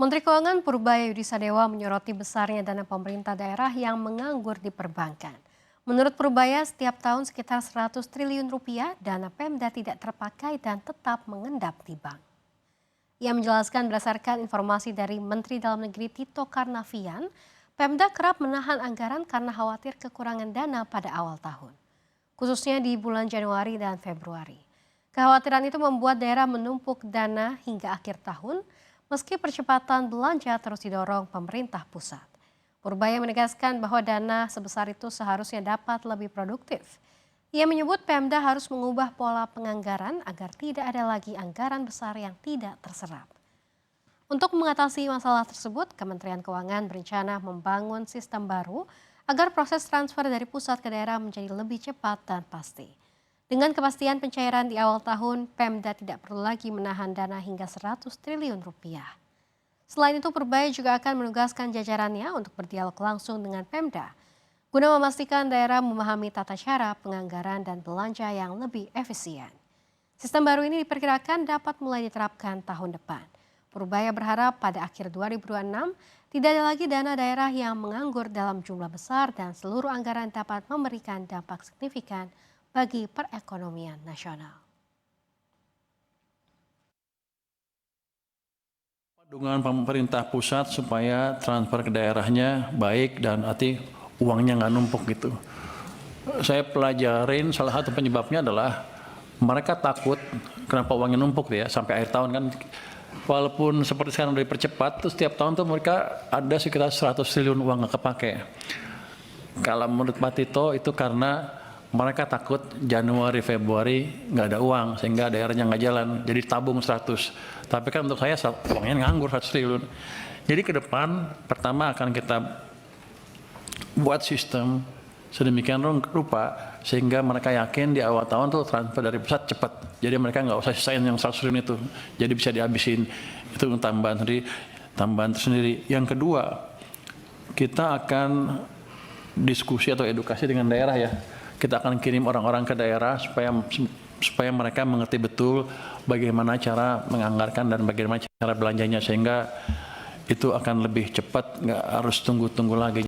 Menteri Keuangan Purbaya Yudhisadewa menyoroti besarnya dana pemerintah daerah yang menganggur di perbankan. Menurut Purbaya, setiap tahun sekitar 100 triliun rupiah dana Pemda tidak terpakai dan tetap mengendap di bank. Ia menjelaskan berdasarkan informasi dari Menteri Dalam Negeri Tito Karnavian, Pemda kerap menahan anggaran karena khawatir kekurangan dana pada awal tahun, khususnya di bulan Januari dan Februari. Kekhawatiran itu membuat daerah menumpuk dana hingga akhir tahun, meski percepatan belanja terus didorong pemerintah pusat. Purbaya menegaskan bahwa dana sebesar itu seharusnya dapat lebih produktif. Ia menyebut Pemda harus mengubah pola penganggaran agar tidak ada lagi anggaran besar yang tidak terserap. Untuk mengatasi masalah tersebut, Kementerian Keuangan berencana membangun sistem baru agar proses transfer dari pusat ke daerah menjadi lebih cepat dan pasti. Dengan kepastian pencairan di awal tahun, Pemda tidak perlu lagi menahan dana hingga 100 triliun rupiah. Selain itu, Purbaya juga akan menugaskan jajarannya untuk berdialog langsung dengan Pemda, guna memastikan daerah memahami tata cara penganggaran dan belanja yang lebih efisien. Sistem baru ini diperkirakan dapat mulai diterapkan tahun depan. Purbaya berharap pada akhir 2026 tidak ada lagi dana daerah yang menganggur dalam jumlah besar dan seluruh anggaran dapat memberikan dampak signifikan bagi perekonomian nasional. Dengan pemerintah pusat supaya transfer ke daerahnya baik dan arti uangnya nggak numpuk gitu. Saya pelajarin salah satu penyebabnya adalah mereka takut kenapa uangnya numpuk ya sampai akhir tahun kan. Walaupun seperti sekarang udah dipercepat, terus setiap tahun tuh mereka ada sekitar 100 triliun uang nggak kepake. Kalau menurut Pak Tito itu karena mereka takut Januari, Februari nggak ada uang sehingga daerahnya nggak jalan, jadi tabung 100. Tapi kan untuk saya uangnya nganggur 100 triliun. Jadi ke depan pertama akan kita buat sistem sedemikian rupa sehingga mereka yakin di awal tahun tuh transfer dari pusat cepat. Jadi mereka nggak usah sisain yang 100 triliun itu. Jadi bisa dihabisin itu tambahan tersendiri. Yang kedua, kita akan diskusi atau edukasi dengan daerah ya. Kita akan kirim orang-orang ke daerah supaya mereka mengerti betul bagaimana cara menganggarkan dan bagaimana cara belanjanya sehingga itu akan lebih cepat, nggak harus tunggu-tunggu lagi.